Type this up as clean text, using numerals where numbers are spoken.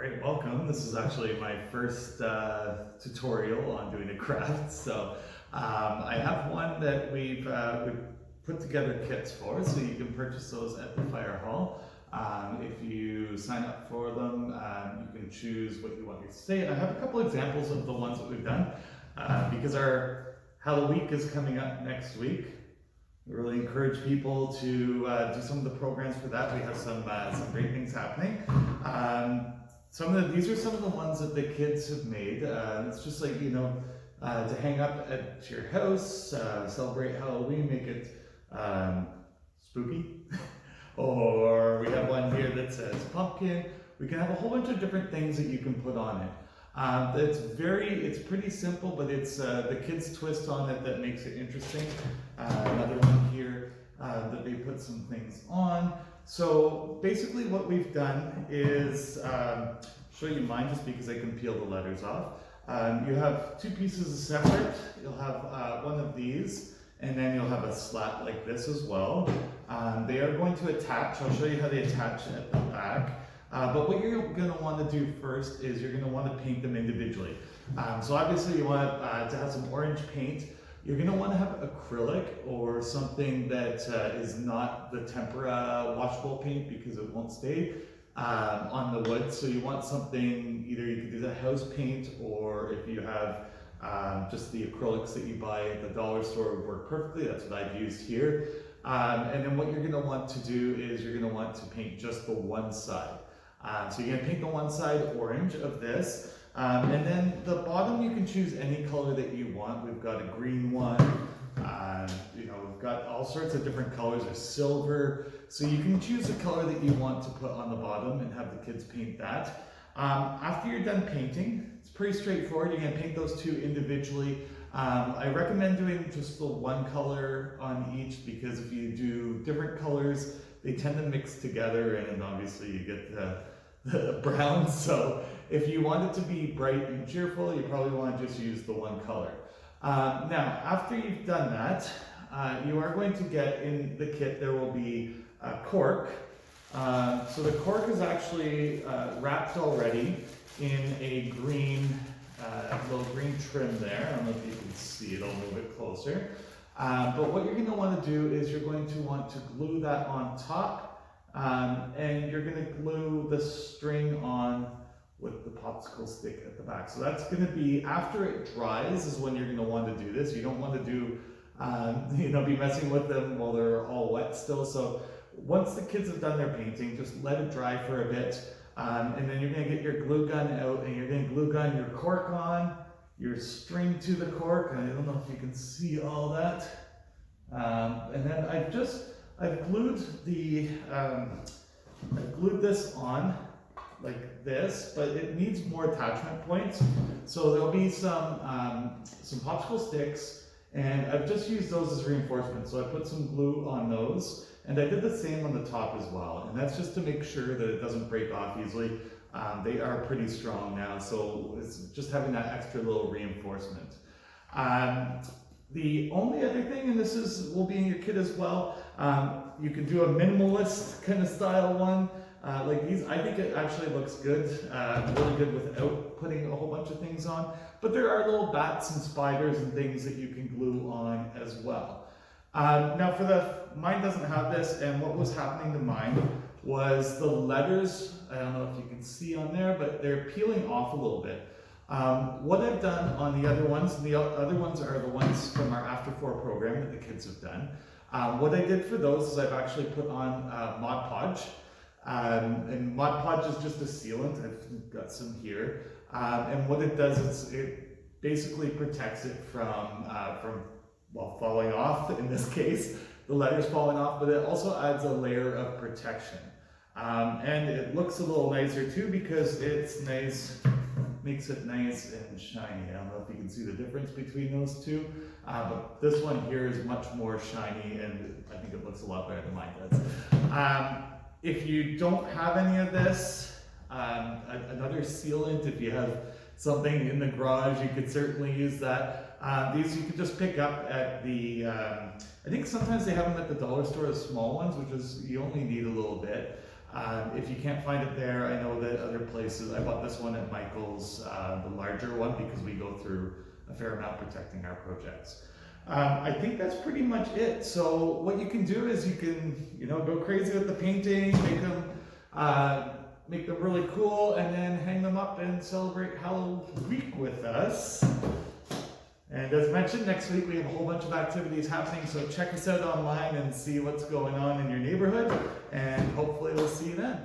Alright, welcome. This is actually my first tutorial on doing a craft. So I have one that we've put together kits for, so you can purchase those at the fire hall. If you sign up for them, you can choose what you want to say. And I have a couple examples of the ones that we've done because our Halloween is coming up next week. We really encourage people to do some of the programs for that. We have some great things happening. These are some of the ones that the kids have made. It's just like, to hang up at your house, celebrate Halloween, make it spooky. Or we have one here that says pumpkin. We can have a whole bunch of different things that you can put on it. It's pretty simple, but it's the kids' twist on it that makes it interesting. Another one here that they put some things on. So basically what we've done is show you mine just because I can peel the letters off. You have two pieces of separate. You'll have one of these, and then you'll have a slat like this as well. They are going to attach. I'll show you how they attach at the back. But what you're going to want to do first is you're going to want to paint them individually. So obviously you want to have some orange paint. You're going to want to have acrylic or something that is not the tempera washable paint because it won't stay on the wood. So you want something, either you could do the house paint, or if you have just the acrylics that you buy at the dollar store would work perfectly. That's what I've used here. And then what you're going to want to do is you're going to want to paint just the one side. So you're going to paint the one side orange of this. And then the bottom, you can choose any color that you want. We've got a green one, we've got all sorts of different colors. There's silver, so you can choose the color that you want to put on the bottom and have the kids paint that. After you're done painting, it's pretty straightforward. You're going to paint those two individually. I recommend doing just the one color on each, because if you do different colors, they tend to mix together, and obviously you get the brown. So if you want it to be bright and cheerful, you probably want to just use the one color. Now, after you've done that, you are going to get in the kit, there will be cork. So the cork is actually wrapped already in a green, little green trim there. I don't know if you can see it a little bit closer. But what you're going to want to do is you're going to want to glue that on top. And you're going to glue the string on with the popsicle stick at the back. So that's going to be, after it dries is when you're going to want to do this. You don't want to do, be messing with them while they're all wet still. So once the kids have done their painting, just let it dry for a bit. And then you're going to get your glue gun out, and you're going to glue gun your cork on, your string to the cork. I don't know if you can see all that. And then I've glued this on like this, but it needs more attachment points. So there'll be some popsicle sticks, and I've just used those as reinforcement. So I put some glue on those, and I did the same on the top as well. And that's just to make sure that it doesn't break off easily. They are pretty strong now, so it's just having that extra little reinforcement. The only other thing, and will be in your kit as well, you can do a minimalist kind of style one. Like these, I think it actually looks good, really good without putting a whole bunch of things on. But there are little bats and spiders and things that you can glue on as well. Now mine doesn't have this, and what was happening to mine was the letters, I don't know if you can see on there, but they're peeling off a little bit. What I've done on the other ones, and the other ones are the ones from our After 4 program that the kids have done. What I did for those is I've actually put on Mod Podge. And Mod Podge is just a sealant. I've got some here. And what it does is it basically protects it from falling off, in this case, the letters falling off, but it also adds a layer of protection. And it looks a little nicer too, because it's nice, makes it nice and shiny. I don't know if you can see the difference between those two, but this one here is much more shiny, and I think it looks a lot better than mine does. If you don't have any of this, another sealant, if you have something in the garage, you could certainly use that. These you could just pick up at the, I think sometimes they have them at the dollar store, the small ones, which is, you only need a little bit. If you can't find it there, I know that other places, I bought this one at Michael's, the larger one, because we go through a fair amount protecting our projects. I think that's pretty much it. So what you can do is you can, go crazy with the painting, make them really cool, and then hang them up and celebrate Halloween with us. And as mentioned, next week we have a whole bunch of activities happening, so check us out online and see what's going on in your neighborhood, and hopefully we'll see you then.